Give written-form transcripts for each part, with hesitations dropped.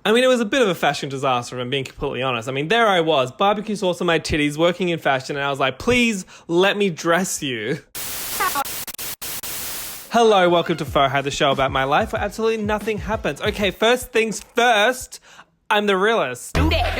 I mean, it was a bit of a fashion disaster, if I'm being completely honest. I mean, there I was, barbecue sauce on my titties, working in fashion, and I was like, please let me dress you. Hello, welcome to Fauxhad, the show about my life where absolutely nothing happens. Okay, first things first, I'm the realist. Do that.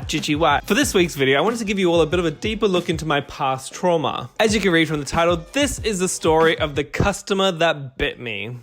Gigi White. For this week's video, I wanted to give you all a bit of a deeper look into my past trauma. As you can read from the title, this is the story of the customer that bit me.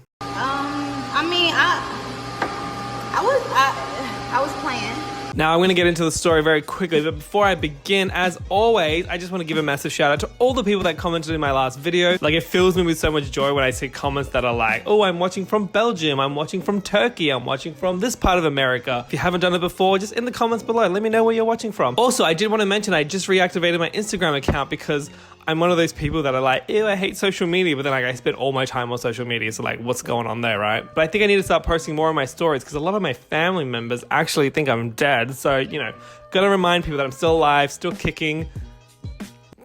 I was playing. Now, I'm going to get into the story very quickly, but before I begin, as always, I just want to give a massive shout out to all the people that commented in my last video. Like, it fills me with so much joy when I see comments that are like, oh, I'm watching from Belgium, I'm watching from Turkey, I'm watching from this part of America. If you haven't done it before, just in the comments below, let me know where you're watching from. Also, I did want to mention I just reactivated my Instagram account because I'm one of those people that are like, ew, I hate social media, but then like I spend all my time on social media, so like, what's going on there, right? But I think I need to start posting more of my stories because a lot of my family members actually think I'm dead. So, you know, gotta remind people that I'm still alive, still kicking.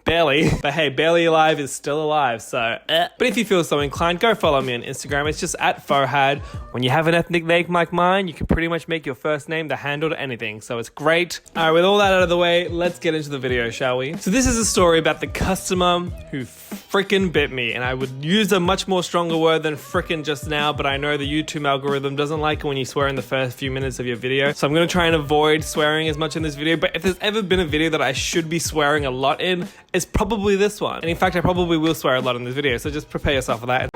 Barely, but hey, barely alive is still alive, so But if you feel so inclined, go follow me on Instagram. It's just at Fauxhad. When you have an ethnic name like mine, you can pretty much make your first name the handle to anything, so it's great. Alright, with all that out of the way, let's get into the video, shall we? So this is a story about the customer who frickin' bit me, and I would use a much more stronger word than frickin' just now, but I know the YouTube algorithm doesn't like it when you swear in the first few minutes of your video, so I'm gonna try and avoid swearing as much in this video. But if there's ever been a video that I should be swearing a lot in, it's probably this one. And in fact, I probably will swear a lot in this video, so just prepare yourself for that.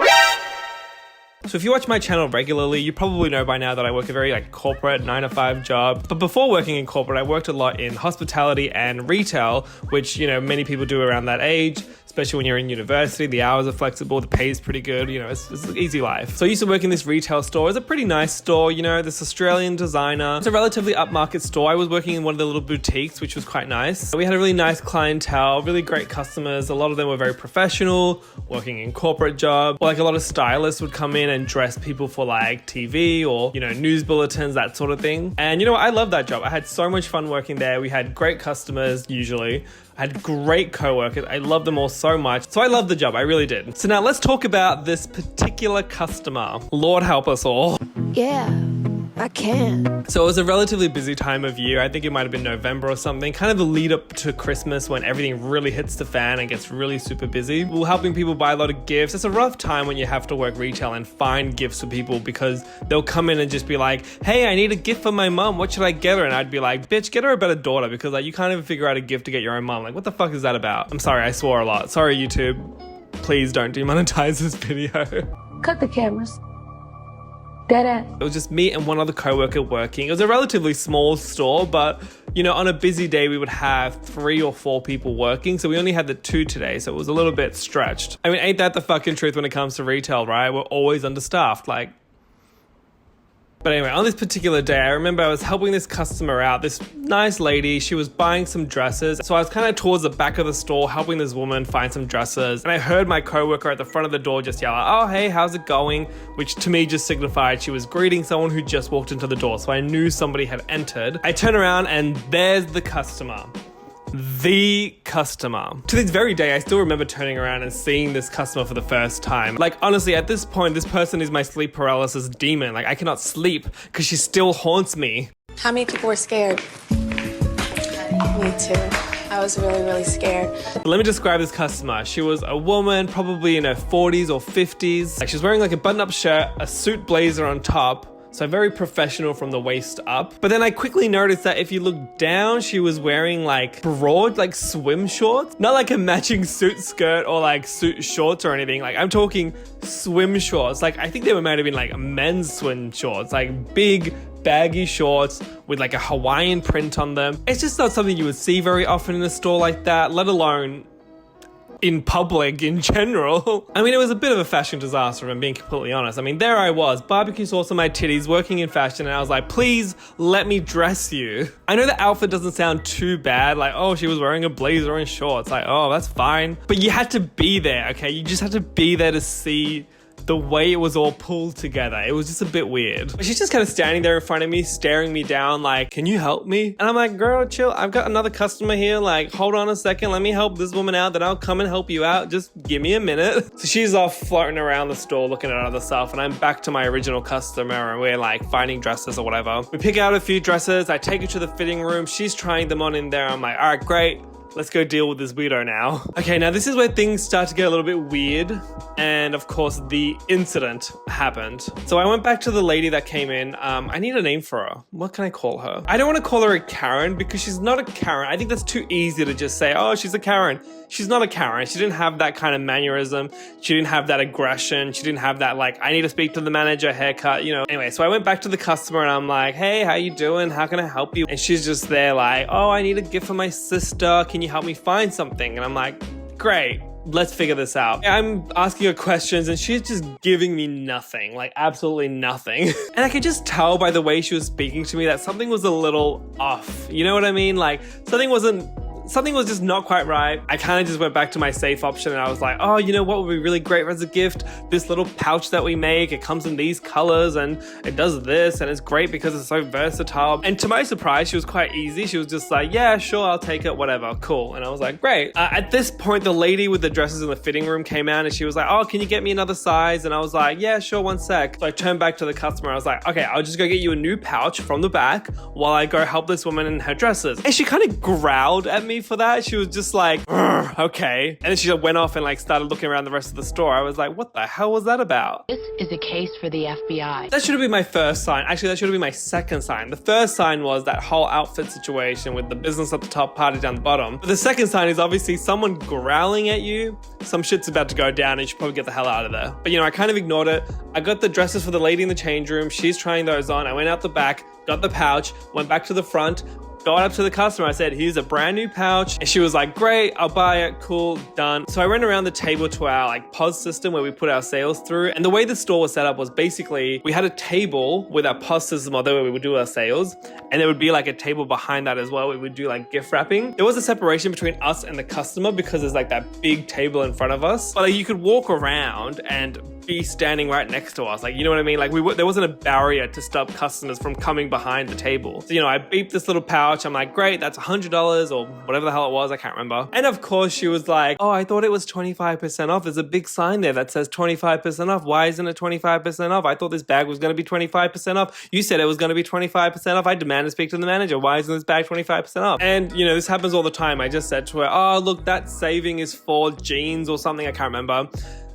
So if you watch my channel regularly, you probably know by now that I work a very corporate 9-to-5 job. But before working in corporate, I worked a lot in hospitality and retail, which, you know, many people do around that age, especially when you're in university. The hours are flexible, the pay is pretty good, you know, it's an easy life. So I used to work in this retail store. It's a pretty nice store, you know, this Australian designer. It's a relatively upmarket store. I was working in one of the little boutiques, which was quite nice. We had a really nice clientele, really great customers. A lot of them were very professional, working in corporate job. Or like a lot of stylists would come in and dress people for like TV or, you know, news bulletins, that sort of thing. And you know what? I love that job. I had so much fun working there. We had great customers usually. I had great co-workers. I loved them all so much. So I loved the job. I really did. So now let's talk about this particular customer. Lord help us all. Yeah, I can. So it was a relatively busy time of year. I think it might have been November or something, kind of the lead up to Christmas when everything really hits the fan and gets really super busy. We were helping people buy a lot of gifts. It's a rough time when you have to work retail and find gifts for people because they'll come in and just be like, hey, I need a gift for my mom. What should I get her? And I'd be like, bitch, get her a better daughter because like you can't even figure out a gift to get your own mom. Like, what the fuck is that about? I'm sorry, I swore a lot. Sorry, YouTube. Please don't demonetize this video. Cut the cameras. Deadass. It was just me and one other co-worker working. It was a relatively small store, but you know, on a busy day, we would have 3 or 4 people working. So we only had the 2 today. So it was a little bit stretched. I mean, ain't that the fucking truth when it comes to retail, right? We're always understaffed. But anyway, on this particular day, I remember I was helping this customer out, this nice lady. She was buying some dresses. So I was kind of towards the back of the store, helping this woman find some dresses. And I heard my coworker at the front of the door just yell, oh, hey, how's it going? Which to me just signified she was greeting someone who just walked into the door. So I knew somebody had entered. I turn around and there's the customer. The customer. To this very day, I still remember turning around and seeing this customer for the first time. Like, honestly, at this point, this person is my sleep paralysis demon. Like, I cannot sleep because she still haunts me. How many people were scared? Me too. I was really scared. But let me describe this customer. She was a woman, probably in her 40s or 50s. Like, she was wearing like a button-up shirt, a suit blazer on top. So very professional from the waist up. But then I quickly noticed that if you look down, she was wearing like broad, like swim shorts. Not like a matching suit skirt or like suit shorts or anything. Like I'm talking swim shorts. Like I think they might have been like men's swim shorts, like big baggy shorts with like a Hawaiian print on them. It's just not something you would see very often in a store like that, let alone in public in general. I mean, it was a bit of a fashion disaster, if I'm being completely honest. I mean, there I was, barbecue sauce on my titties, working in fashion, and I was like, please let me dress you. I know the outfit doesn't sound too bad, like, oh, she was wearing a blazer and shorts, like, oh, that's fine. But you had to be there, okay? You just had to be there to see the way it was all pulled together. It was just a bit weird. But she's just kind of standing there in front of me, staring me down like, can you help me? And I'm like, girl, chill. I've got another customer here. Like, hold on a second. Let me help this woman out. Then I'll come and help you out. Just give me a minute. So she's off floating around the store looking at other stuff. And I'm back to my original customer and we're like finding dresses or whatever. We pick out a few dresses. I take her to the fitting room. She's trying them on in there. I'm like, all right, great. Let's go deal with this weirdo now. Okay, now this is where things start to get a little bit weird. And of course, the incident happened. So I went back to the lady that came in. I need a name for her. What can I call her? I don't want to call her a Karen because she's not a Karen. I think that's too easy to just say, oh, she's a Karen. She's not a Karen. She didn't have that kind of mannerism. She didn't have that aggression. She didn't have that, like, I need to speak to the manager, haircut, you know. Anyway, so I went back to the customer and I'm like, hey, how you doing? How can I help you? And she's just there like, oh, I need a gift for my sister. Can you help me find something? And I'm like, great. Let's figure this out. I'm asking her questions and she's just giving me nothing, like absolutely nothing. And I could just tell by the way she was speaking to me that something was a little off. You know what I mean? Like something was just not quite right. I kind of just went back to my safe option and I was like, oh, you know what would be really great as a gift? This little pouch that we make, it comes in these colors and it does this and it's great because it's so versatile. And to my surprise, she was quite easy. She was just like, yeah, sure, I'll take it, whatever, cool. And I was like, great. At this point, the lady with the dresses in the fitting room came out and she was like, oh, can you get me another size? And I was like, yeah, sure, one sec. So I turned back to the customer. I was like, okay, I'll just go get you a new pouch from the back while I go help this woman in her dresses. And she kind of growled at me for that. She was just like, okay. And then she went off and like started looking around the rest of the store. I was like, what the hell was that about? This is a case for the FBI. That should have been my first sign. Actually, that should have been my second sign. The first sign was that whole outfit situation with the business at the top, party down the bottom. But the second sign is obviously someone growling at you. Some shit's about to go down and you should probably get the hell out of there. But you know, I kind of ignored it. I got the dresses for the lady in the change room. She's trying those on. I went out the back, got the pouch, went back to the front, got up to the customer. I said, here's a brand new pouch. And she was like, great, I'll buy it. Cool, done. So I went around the table to our like POS system where we put our sales through. And the way the store was set up was basically we had a table with our POS system, or where we would do our sales. And there would be like a table behind that as well. We would do like gift wrapping. There was a separation between us and the customer because there's like that big table in front of us. But like you could walk around and be standing right next to us. Like, you know what I mean? Like there wasn't a barrier to stop customers from coming behind the table. So, you know, I beeped this little pouch. I'm like, great, that's $100 or whatever the hell it was. I can't remember. And of course she was like, oh, I thought it was 25% off. There's a big sign there that says 25% off. Why isn't it 25% off? I thought this bag was going to be 25% off. You said it was going to be 25% off. I demand to speak to the manager. Why isn't this bag 25% off? And, you know, this happens all the time. I just said to her, oh, look, that saving is for jeans or something. I can't remember.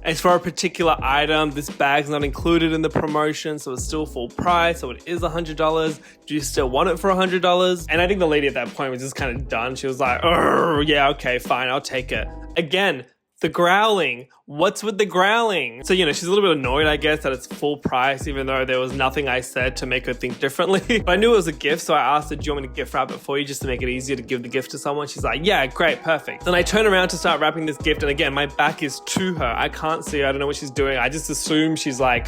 It's for a particular item. This bag's not included in the promotion, so it's still full price, so it is $100. Do you still want it for $100? And I think the lady at that point was just kind of done. She was like, oh, yeah, okay, fine, I'll take it. Again, the growling. What's with the growling? So, you know, she's a little bit annoyed, I guess, that it's full price, even though there was nothing I said to make her think differently. But I knew it was a gift, so I asked her, do you want me to gift wrap it for you just to make it easier to give the gift to someone? She's like, yeah, great, perfect. Then I turn around to start wrapping this gift, and again, my back is to her. I can't see her. I don't know what she's doing. I just assume she's like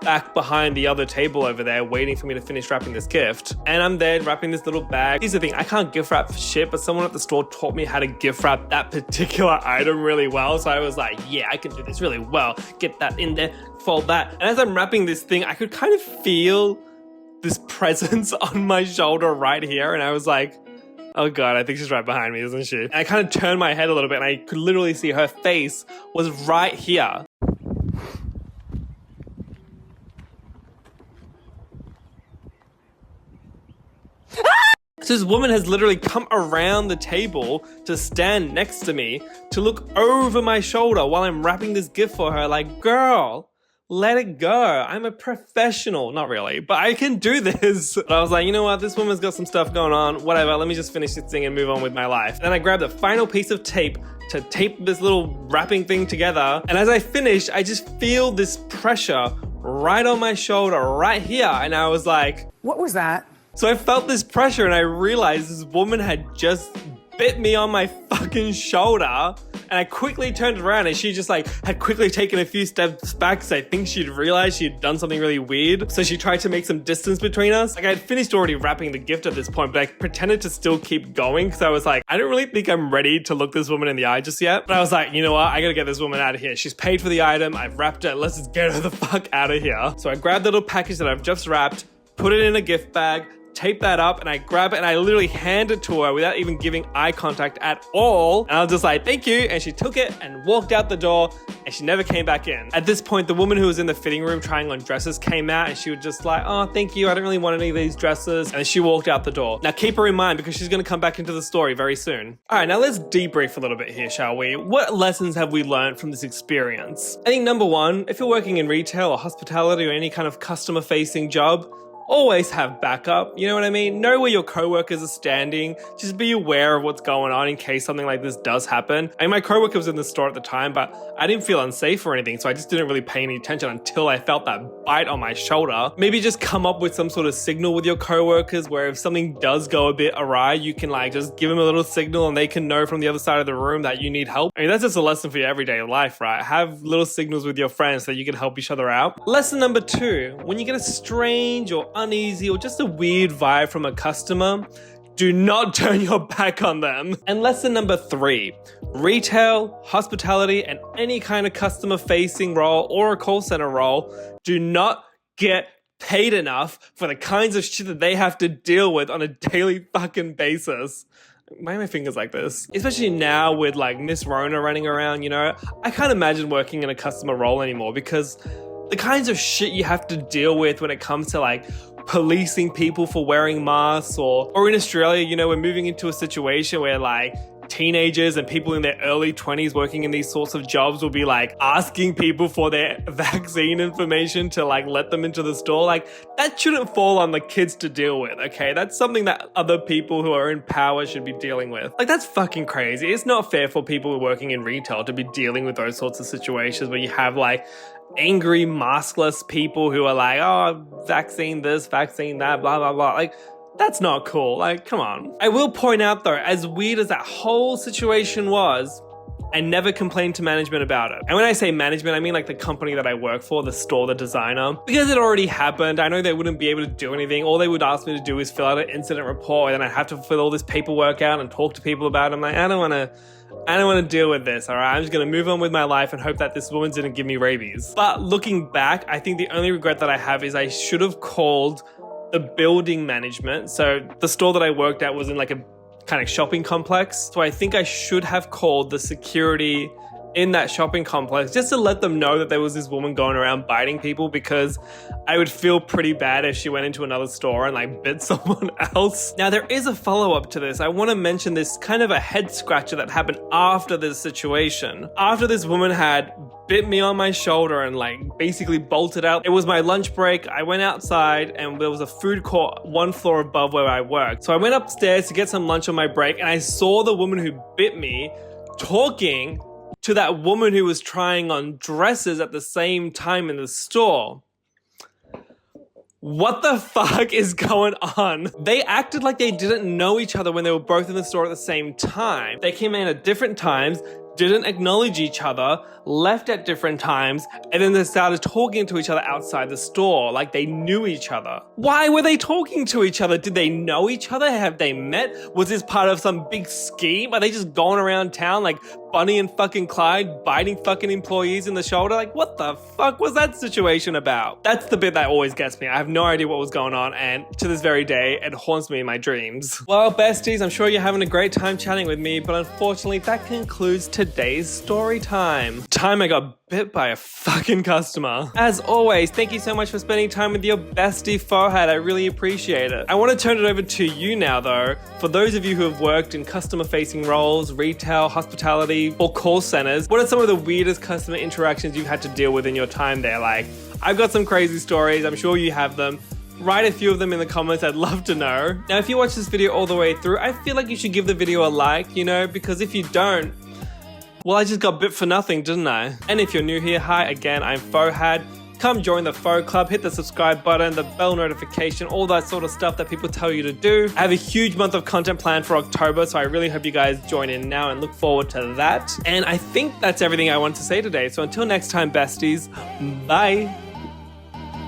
back behind the other table over there waiting for me to finish wrapping this gift. And I'm there wrapping this little bag. Here's the thing, I can't gift wrap shit, but someone at the store taught me how to gift wrap that particular item really well. So I was like, yeah, I can do this really well. Get that in there, fold that. And as I'm wrapping this thing, I could kind of feel this presence on my shoulder right here. And I was like, oh God, I think she's right behind me, isn't she? And I kind of turned my head a little bit and I could literally see her face was right here. So this woman has literally come around the table to stand next to me to look over my shoulder while I'm wrapping this gift for her. Like, girl, let it go. I'm a professional. Not really, but I can do this. But I was like, you know what? This woman's got some stuff going on. Whatever. Let me just finish this thing and move on with my life. Then I grabbed a final piece of tape to tape this little wrapping thing together. And as I finished, I just feel this pressure right on my shoulder, right here. And I was like, what was that? So I felt this pressure and I realized this woman had just bit me on my fucking shoulder. And And I quickly turned around and she just like had quickly taken a few steps back because I think she'd realized she'd done something really weird. So she tried to make some distance between us. Like I had finished already wrapping the gift at this point, but I pretended to still keep going because I was like, I don't really think I'm ready to look this woman in the eye just yet. But I was like, you know what? I gotta get this woman out of here. She's paid for the item. I've wrapped it. Let's just get her the fuck out of here. So I grabbed the little package that I've just wrapped, put it in a gift bag, tape that up, and I grab it and I literally hand it to her without even giving eye contact at all. And I was just like, thank you. And she took it and walked out the door and she never came back in. At this point, the woman who was in the fitting room trying on dresses came out and she was just like, oh, thank you. I don't really want any of these dresses. And she walked out the door. Now keep her in mind because she's going to come back into the story very soon. All right, now let's debrief a little bit here, shall we? What lessons have we learned from this experience? I think number one, if you're working in retail or hospitality or any kind of customer facing job, always have backup, you know what I mean? Know where your coworkers are standing. Just be aware of what's going on in case something like this does happen. I mean, my coworker was in the store at the time, but I didn't feel unsafe or anything, so I just didn't really pay any attention until I felt that bite on my shoulder. Maybe just come up with some sort of signal with your coworkers where if something does go a bit awry, you can like just give them a little signal and they can know from the other side of the room that you need help. I mean, that's just a lesson for your everyday life, right? Have little signals with your friends so you can help each other out. Lesson number two, when you get a strange or uneasy or just a weird vibe from a customer, do not turn your back on them. And lesson number three, retail, hospitality, and any kind of customer facing role or a call center role, do not get paid enough for the kinds of shit that they have to deal with on a daily fucking basis. Why are my fingers like this? Especially now with like Miss Rona running around, you know, I can't imagine working in a customer role anymore because the kinds of shit you have to deal with when it comes to like policing people for wearing masks or in Australia, you know, we're moving into a situation where like teenagers and people in their early 20s working in these sorts of jobs will be like asking people for their vaccine information to like let them into the store. Like that shouldn't fall on the kids to deal with, okay? That's something that other people who are in power should be dealing with. Like that's fucking crazy. It's not fair for people who are working in retail to be dealing with those sorts of situations where you have like angry maskless people who are like, oh, vaccine this, vaccine that, blah, blah, blah. Like, that's not cool. Like, come on. I will point out though, as weird as that whole situation was, I never complained to management about it. And when I say management, I mean like the company that I work for, the store, the designer. Because it already happened, I know they wouldn't be able to do anything. All they would ask me to do is fill out an incident report and then I'd have to fill all this paperwork out and talk to people about it. I'm like, I don't want to deal with this, all right? I'm just going to move on with my life and hope that this woman didn't give me rabies. But looking back, I think the only regret that I have is I should have called the building management. So the store that I worked at was in like a kind of shopping complex. So I think I should have called the security in that shopping complex just to let them know that there was this woman going around biting people, because I would feel pretty bad if she went into another store and like bit someone else. Now there is a follow-up to this. I want to mention this kind of a head scratcher that happened after this situation. After this woman had bit me on my shoulder and like basically bolted out. It was my lunch break. I went outside and there was a food court one floor above where I worked. So I went upstairs to get some lunch on my break and I saw the woman who bit me talking to that woman who was trying on dresses at the same time in the store. What the fuck is going on? They acted like they didn't know each other when they were both in the store at the same time. They came in at different times, didn't acknowledge each other, left at different times, and then they started talking to each other outside the store like they knew each other. Why were they talking to each other? Did they know each other? Have they met? Was this part of some big scheme? Are they just going around town like Bonnie and fucking Clyde biting fucking employees in the shoulder? Like, what the fuck was that situation about? That's the bit that always gets me. I have no idea what was going on, and to this very day, it haunts me in my dreams. Well, besties, I'm sure you're having a great time chatting with me, but unfortunately, that concludes today's story time. I got bit by a fucking customer. As always, thank you so much for spending time with your bestie Fauxhad. I really appreciate it. I want to turn it over to you now though. For those of you who have worked in customer facing roles, retail, hospitality, or call centers, what are some of the weirdest customer interactions you've had to deal with in your time there? Like, I've got some crazy stories. I'm sure you have them. Write a few of them in the comments, I'd love to know. Now, if you watch this video all the way through, I feel like you should give the video a like, you know, because if you don't, well, I just got bit for nothing, didn't I? And if you're new here, hi again, I'm Fauxhad. come join the Faux Club, hit the subscribe button, the bell notification, all that sort of stuff that people tell you to do. I have a huge month of content planned for October, so I really hope you guys join in now and look forward to that. And I think that's everything I want to say today. So until next time, besties, bye.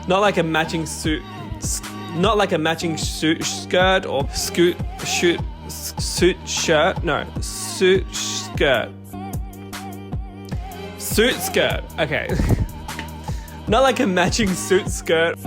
Not like a matching suit, not like a matching suit skirt or suit shirt. No, suit skirt. Suit skirt. Okay. Not like a matching suit skirt.